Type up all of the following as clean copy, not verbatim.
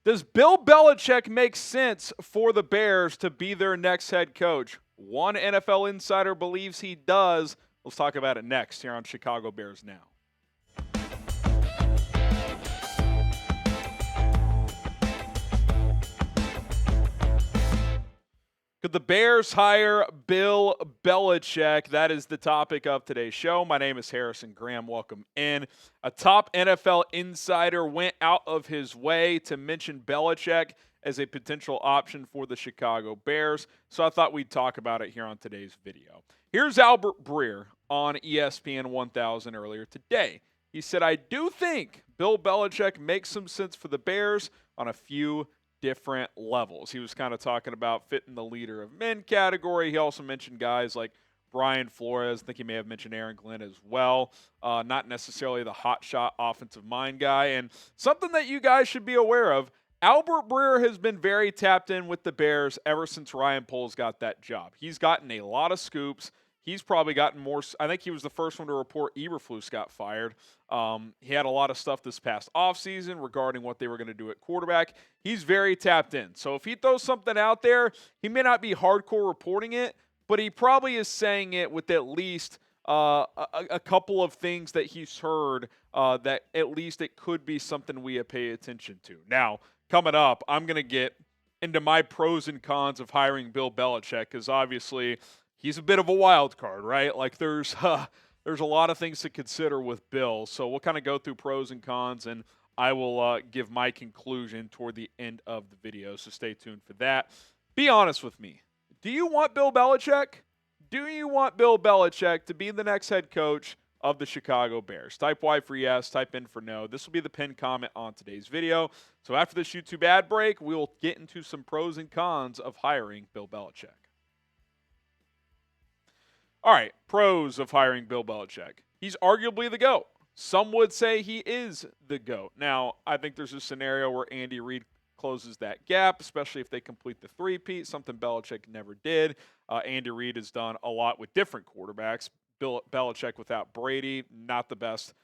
Does Bill Belichick make sense for the Bears to be their next head coach? One NFL insider believes he does. Let's talk about it next here on Chicago Bears Now. Could the Bears hire Bill Belichick? That is the topic of today's show. My name is Harrison Graham. Welcome in. A top NFL insider went out of his way to mention Belichick as a potential option for the Chicago Bears, so I thought we'd talk about it here on today's video. Here's Albert Breer on ESPN 1000 earlier today. He said, I do think Bill Belichick makes some sense for the Bears on a few different levels. He was kind of talking about fitting the leader of men category. He also mentioned guys like Brian Flores. I think he may have mentioned Aaron Glenn as well. Not necessarily the hotshot offensive mind guy. And something that you guys should be aware of, Albert Breer has been very tapped in with the Bears ever since Ryan Poles got that job. He's gotten a lot of scoops. He's probably gotten more. I think he was the first one to report Eberflus got fired. He had a lot of stuff this past offseason regarding what they were going to do at quarterback. He's very tapped in. So if he throws something out there, he may not be hardcore reporting it, but he probably is saying it with at least a couple of things that he's heard that at least it could be something we pay attention to. Now, coming up, I'm going to get into my pros and cons of hiring Bill Belichick because obviously – he's a bit of a wild card, right? Like there's a lot of things to consider with Bill. So we'll kind of go through pros and cons, and I will give my conclusion toward the end of the video. So stay tuned for that. Be honest with me. Do you want Bill Belichick? Do you want Bill Belichick to be the next head coach of the Chicago Bears? Type Y for yes, type in for no. This will be the pinned comment on today's video. So after this YouTube ad break, we will get into some pros and cons of hiring Bill Belichick. All right, pros of hiring Bill Belichick. He's arguably the GOAT. Some would say he is the GOAT. Now, I think there's a scenario where Andy Reid closes that gap, especially if they complete the three-peat, something Belichick never did. Andy Reid has done a lot with different quarterbacks. Bill Belichick without Brady, not the best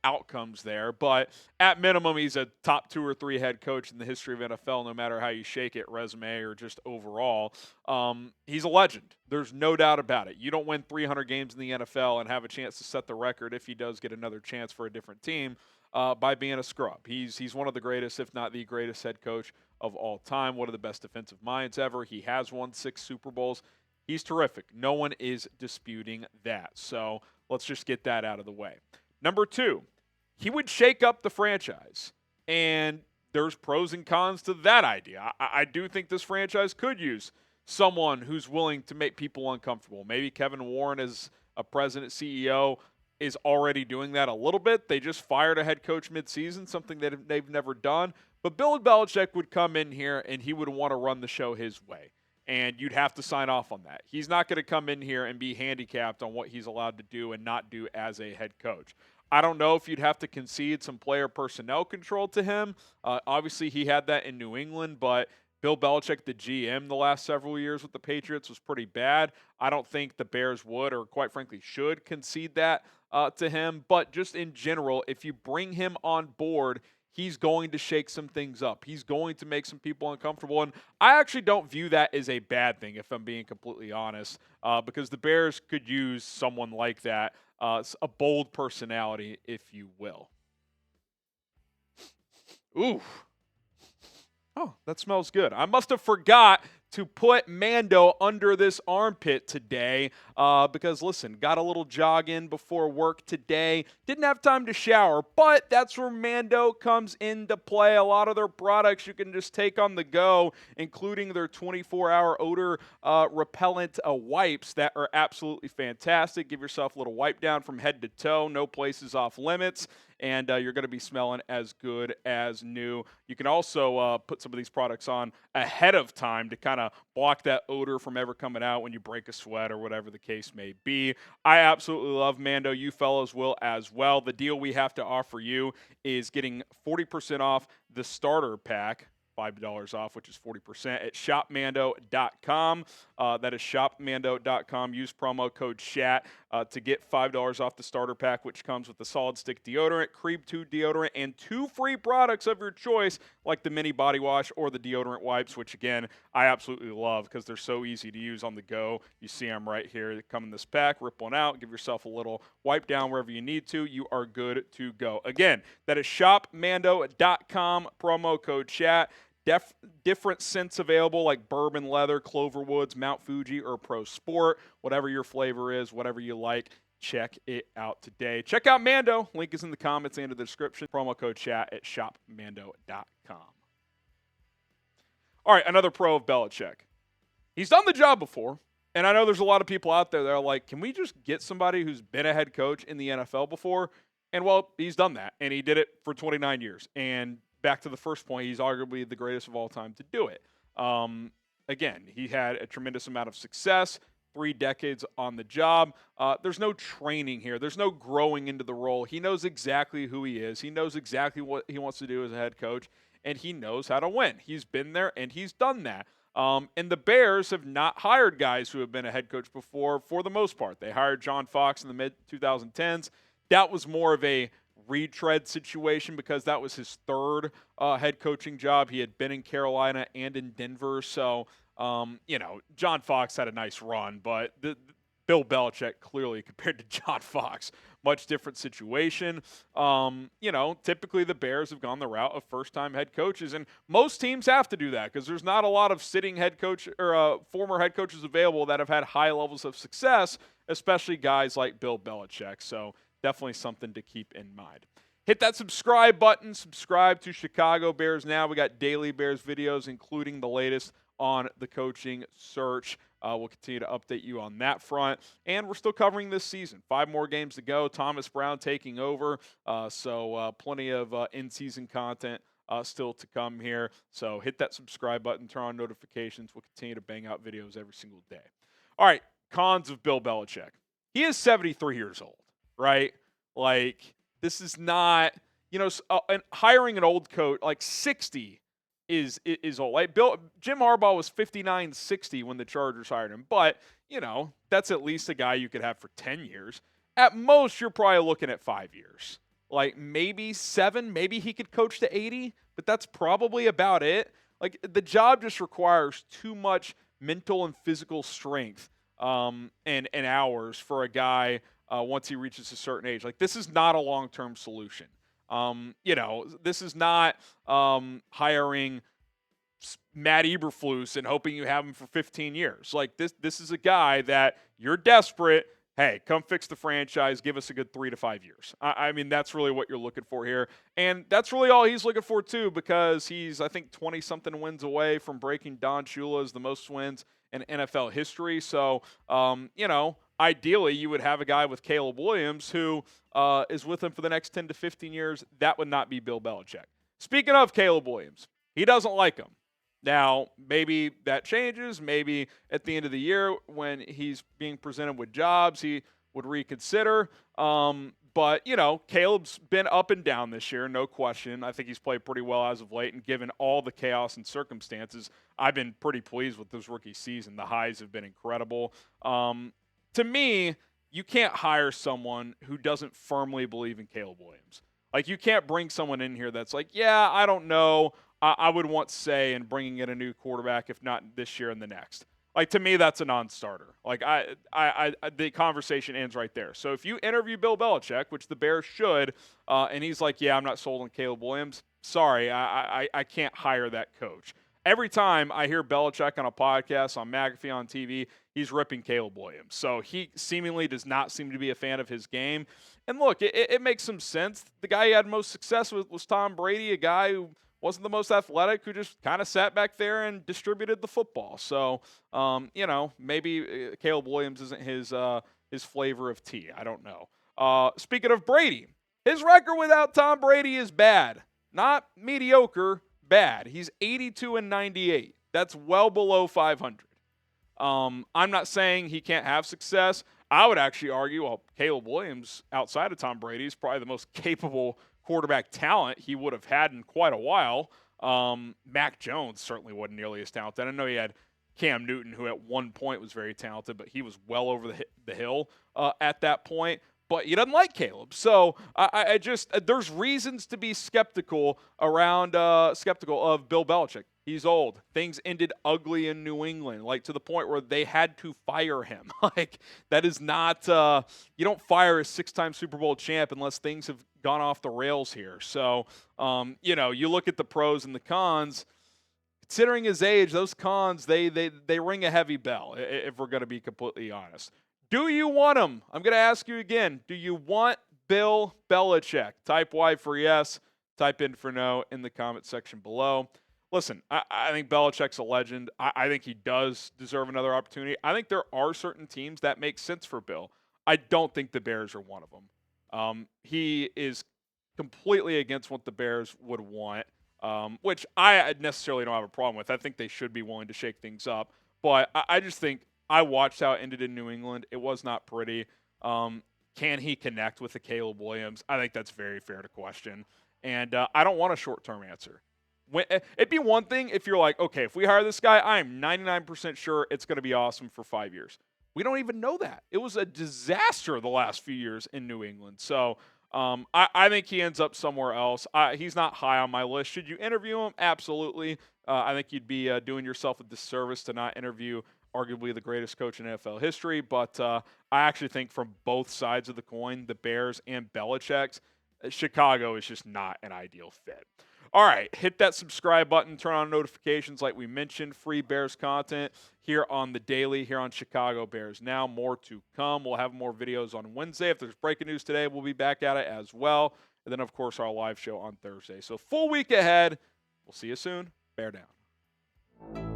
outcomes there. But at minimum, he's a top 2 or 3 head coach in the history of NFL, no matter how you shake it, resume or just overall. He's a legend. There's no doubt about it. You don't win 300 games in the NFL and have a chance to set the record if he does get another chance for a different team by being a scrub. He's one of the greatest, if not the greatest head coach of all time, one of the best defensive minds ever. He has won 6 Super Bowls. He's terrific. No one is disputing that. So let's just get that out of the way. Number 2, he would shake up the franchise, and there's pros and cons to that idea. I do think this franchise could use someone who's willing to make people uncomfortable. Maybe Kevin Warren as a president, CEO, is already doing that a little bit. They just fired a head coach midseason, something that they've never done. But Bill Belichick would come in here, and he would want to run the show his way. And you'd have to sign off on that. He's not going to come in here and be handicapped on what he's allowed to do and not do as a head coach. I don't know if you'd have to concede some player personnel control to him. Obviously, he had that in New England, but Bill Belichick, the GM, the last several years with the Patriots was pretty bad. I don't think the Bears would, or quite frankly should, concede that to him. But just in general, if you bring him on board, he's going to shake some things up. He's going to make some people uncomfortable. And I actually don't view that as a bad thing, if I'm being completely honest, because the Bears could use someone like that, a bold personality, if you will. Ooh. Oh, that smells good. I must have forgot to put Mando under this armpit today because, listen, got a little jog in before work today. Didn't have time to shower, but that's where Mando comes into play. A lot of their products you can just take on the go, including their 24-hour odor repellent wipes that are absolutely fantastic. Give yourself a little wipe down from head to toe. No places off limits. And you're going to be smelling as good as new. You can also put some of these products on ahead of time to kind of block that odor from ever coming out when you break a sweat or whatever the case may be. I absolutely love Mando. You fellows will as well. The deal we have to offer you is getting 40% off the starter pack. $5 off, which is 40% at shopmando.com. That is shopmando.com. Use promo code CHAT. to get $5 off the starter pack, which comes with the Solid Stick deodorant, Creep 2 deodorant, and 2 free products of your choice, like the mini body wash or the deodorant wipes, which, again, I absolutely love because they're so easy to use on the go. You see them right here. They come in this pack. Rip one out. Give yourself a little wipe down wherever you need to. You are good to go. Again, that is shopmando.com, promo code chat. Different scents available like bourbon leather, Cloverwoods, Mount Fuji, or Pro Sport. Whatever your flavor is, whatever you like, check it out today. Check out Mando. Link is in the comments and in the description. Promo code chat at shopmando.com. All right, another pro of Belichick. He's done the job before, and I know there's a lot of people out there that are like, can we just get somebody who's been a head coach in the NFL before? And, well, he's done that, and he did it for 29 years. And back to the first point, he's arguably the greatest of all time to do it. Again, he had a tremendous amount of success, 3 decades on the job. There's no training here. There's no growing into the role. He knows exactly who he is. He knows exactly what he wants to do as a head coach, and he knows how to win. He's been there, and he's done that. And the Bears have not hired guys who have been a head coach before for the most part. They hired John Fox in the mid-2010s. That was more of a retread situation because that was his 3rd head coaching job. He had been in Carolina and in Denver. So, John Fox had a nice run, but Bill Belichick clearly compared to John Fox, much different situation. Typically the Bears have gone the route of first-time head coaches, and most teams have to do that because there's not a lot of sitting head coach or former head coaches available that have had high levels of success, especially guys like Bill Belichick. So definitely something to keep in mind. Hit that subscribe button. Subscribe to Chicago Bears Now. We got daily Bears videos, including the latest on the coaching search. We'll continue to update you on that front. And we're still covering this season. 5 more games to go. Thomas Brown taking over. So plenty of in-season content still to come here. So hit that subscribe button. Turn on notifications. We'll continue to bang out videos every single day. All right, cons of Bill Belichick. He is 73 years old, right? Like, this is not, and hiring an old coach, like 60 is old. Like Jim Harbaugh was 59, 60 when the Chargers hired him. But, that's at least a guy you could have for 10 years. At most, you're probably looking at 5 years. Like, maybe 7. Maybe he could coach to 80, but that's probably about it. Like, the job just requires too much mental and physical strength and hours for a guy once he reaches a certain age. Like, this is not a long-term solution. This is not hiring Matt Eberflus and hoping you have him for 15 years. Like, this is a guy that you're desperate. Hey, come fix the franchise. Give us a good 3 to 5 years. I mean, that's really what you're looking for here. And that's really all he's looking for, too, because he's, I think, 20-something wins away from breaking Don Shula's the most wins in NFL history. So, ideally, you would have a guy with Caleb Williams who is with him for the next 10 to 15 years. That would not be Bill Belichick. Speaking of Caleb Williams, he doesn't like him. Now, maybe that changes. Maybe at the end of the year when he's being presented with jobs, he would reconsider. But, Caleb's been up and down this year, no question. I think he's played pretty well as of late, and given all the chaos and circumstances, I've been pretty pleased with this rookie season. The highs have been incredible. To me, you can't hire someone who doesn't firmly believe in Caleb Williams. Like, you can't bring someone in here that's like, yeah, I don't know. I would want say in bringing in a new quarterback, if not this year and the next. Like, to me, that's a non-starter. Like, the conversation ends right there. So if you interview Bill Belichick, which the Bears should, and he's like, yeah, I'm not sold on Caleb Williams, sorry, I can't hire that coach. Every time I hear Belichick on a podcast, on McAfee, on TV, he's ripping Caleb Williams. So he seemingly does not seem to be a fan of his game. And look, it makes some sense. The guy he had most success with was Tom Brady, a guy who wasn't the most athletic, who just kind of sat back there and distributed the football. So, maybe Caleb Williams isn't his flavor of tea. I don't know. Speaking of Brady, his record without Tom Brady is bad. Not mediocre, bad. He's 82-98. That's well below 500. I'm not saying he can't have success. I would actually argue, well, Caleb Williams, outside of Tom Brady, is probably the most capable quarterback talent he would have had in quite a while. Mac Jones certainly wasn't nearly as talented. I know he had Cam Newton, who at one point was very talented, but he was well over the hill at that point. But he doesn't like Caleb. So I just there's reasons to be skeptical of Bill Belichick. He's old. Things ended ugly in New England, like to the point where they had to fire him. Like that is not you don't fire a 6-time Super Bowl champ unless things have gone off the rails here. So you look at the pros and the cons. Considering his age, those cons they ring a heavy bell. If we're going to be completely honest. Do you want him? I'm going to ask you again. Do you want Bill Belichick? Type Y for yes. Type in for no in the comment section below. Listen, I think Belichick's a legend. I think he does deserve another opportunity. I think there are certain teams that make sense for Bill. I don't think the Bears are one of them. He is completely against what the Bears would want, which I necessarily don't have a problem with. I think they should be willing to shake things up. But I just think I watched how it ended in New England. It was not pretty. Can he connect with the Caleb Williams? I think that's very fair to question. And I don't want a short-term answer. It'd be one thing if you're like, okay, if we hire this guy, I'm 99% sure it's going to be awesome for 5 years. We don't even know that. It was a disaster the last few years in New England. So I think he ends up somewhere else. He's not high on my list. Should you interview him? Absolutely. I think you'd be doing yourself a disservice to not interview arguably the greatest coach in NFL history. But I actually think from both sides of the coin, the Bears and Belichick's, Chicago is just not an ideal fit. All right, hit that subscribe button, turn on notifications like we mentioned, free Bears content here on the Daily, here on Chicago Bears Now. More to come. We'll have more videos on Wednesday. If there's breaking news today, we'll be back at it as well. And then, of course, our live show on Thursday. So full week ahead. We'll see you soon. Bear down.